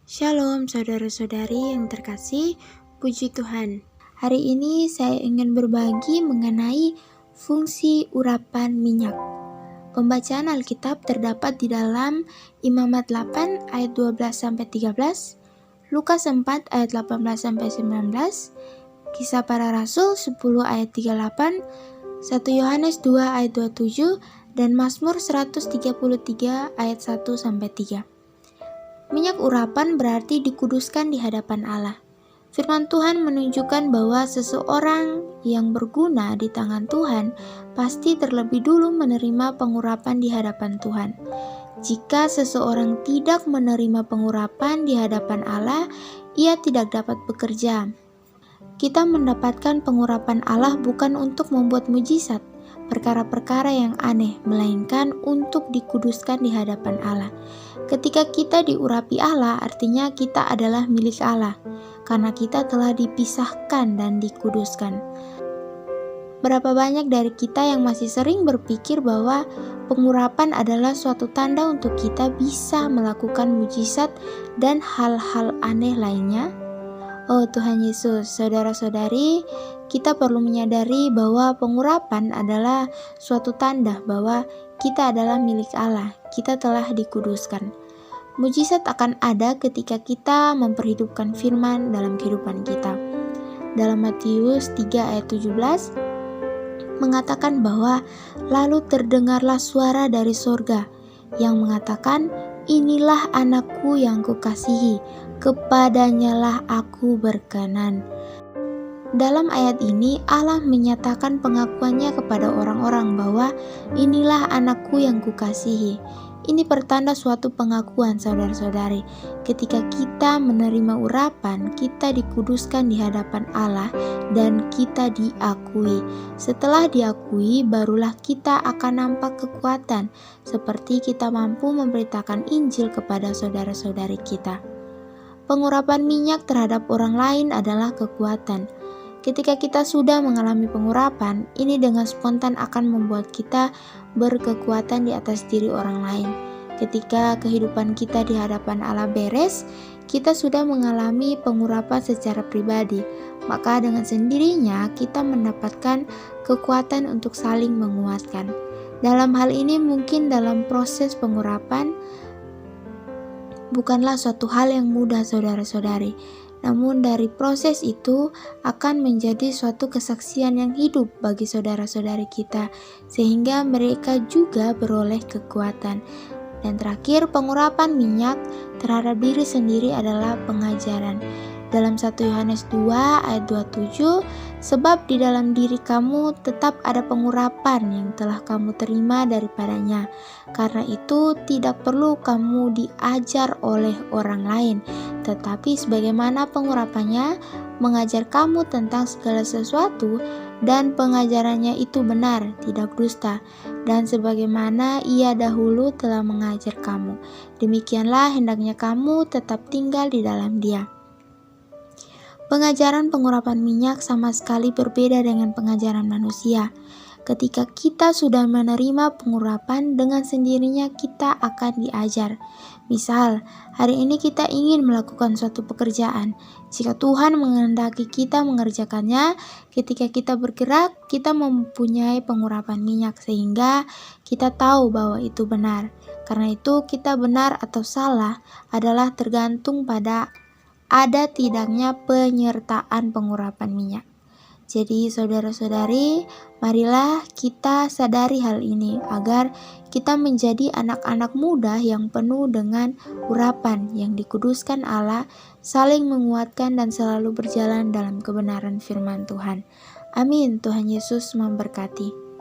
Shalom saudara-saudari yang terkasih, puji Tuhan. Hari ini saya ingin berbagi mengenai fungsi urapan minyak. Pembacaan Alkitab terdapat di dalam Imamat 8 ayat 12-13, Lukas 4 ayat 18-19, Kisah Para Rasul 10 ayat 38, 1 Yohanes 2 ayat 27, dan Mazmur 133 ayat 1-3. Minyak urapan berarti dikuduskan di hadapan Allah. Firman Tuhan menunjukkan bahwa seseorang yang berguna di tangan Tuhan pasti terlebih dulu menerima pengurapan di hadapan Tuhan. Jika seseorang tidak menerima pengurapan di hadapan Allah, ia tidak dapat bekerja. Kita mendapatkan pengurapan Allah bukan untuk membuat mujizat, perkara-perkara yang aneh, melainkan untuk dikuduskan di hadapan Allah. Ketika kita diurapi Allah, artinya kita adalah milik Allah, karena kita telah dipisahkan dan dikuduskan. Berapa banyak dari kita yang masih sering berpikir bahwa pengurapan adalah suatu tanda untuk kita bisa melakukan mujizat dan hal-hal aneh lainnya? Oh Tuhan Yesus, saudara-saudari, kita perlu menyadari bahwa pengurapan adalah suatu tanda bahwa kita adalah milik Allah, kita telah dikuduskan. Mujizat akan ada ketika kita memperhidupkan firman dalam kehidupan kita. Dalam Matius 3 ayat 17 mengatakan bahwa lalu terdengarlah suara dari sorga yang mengatakan, "Inilah anakku yang kukasihi, kepadanyalah aku berkenan." Dalam ayat ini Allah menyatakan pengakuannya kepada orang-orang bahwa inilah anakku yang kukasihi. Ini pertanda suatu pengakuan saudara-saudari. Ketika kita menerima urapan, kita dikuduskan di hadapan Allah dan kita diakui. Setelah diakui, barulah kita akan nampak kekuatan, seperti kita mampu memberitakan Injil kepada saudara-saudari kita. Pengurapan minyak terhadap orang lain adalah kekuatan. Ketika kita sudah mengalami pengurapan, ini dengan spontan akan membuat kita berkekuatan di atas diri orang lain. Ketika kehidupan kita di hadapan Allah beres, kita sudah mengalami pengurapan secara pribadi, maka dengan sendirinya kita mendapatkan kekuatan untuk saling menguatkan. Dalam hal ini mungkin dalam proses pengurapan bukanlah suatu hal yang mudah saudara-saudari. Namun dari proses itu akan menjadi suatu kesaksian yang hidup bagi saudara-saudari kita, sehingga mereka juga beroleh kekuatan. Dan terakhir, pengurapan minyak terhadap diri sendiri adalah pengajaran. Dalam 1 Yohanes 2 ayat 27, sebab di dalam diri kamu tetap ada pengurapan yang telah kamu terima daripadanya. Karena itu tidak perlu kamu diajar oleh orang lain, tetapi sebagaimana pengurapannya mengajar kamu tentang segala sesuatu, dan pengajarannya itu benar, tidak dusta, dan sebagaimana ia dahulu telah mengajar kamu, demikianlah hendaknya kamu tetap tinggal di dalam dia. Pengajaran pengurapan minyak sama sekali berbeda dengan pengajaran manusia. Ketika kita sudah menerima pengurapan, dengan sendirinya kita akan diajar. Misal, hari ini kita ingin melakukan suatu pekerjaan. Jika Tuhan menghendaki kita mengerjakannya, ketika kita bergerak, kita mempunyai pengurapan minyak sehingga kita tahu bahwa itu benar. Karena itu, kita benar atau salah adalah tergantung pada ada tidaknya penyertaan pengurapan minyak. Jadi saudara-saudari, marilah kita sadari hal ini agar kita menjadi anak-anak muda yang penuh dengan urapan yang dikuduskan Allah, saling menguatkan dan selalu berjalan dalam kebenaran firman Tuhan. Amin. Tuhan Yesus memberkati.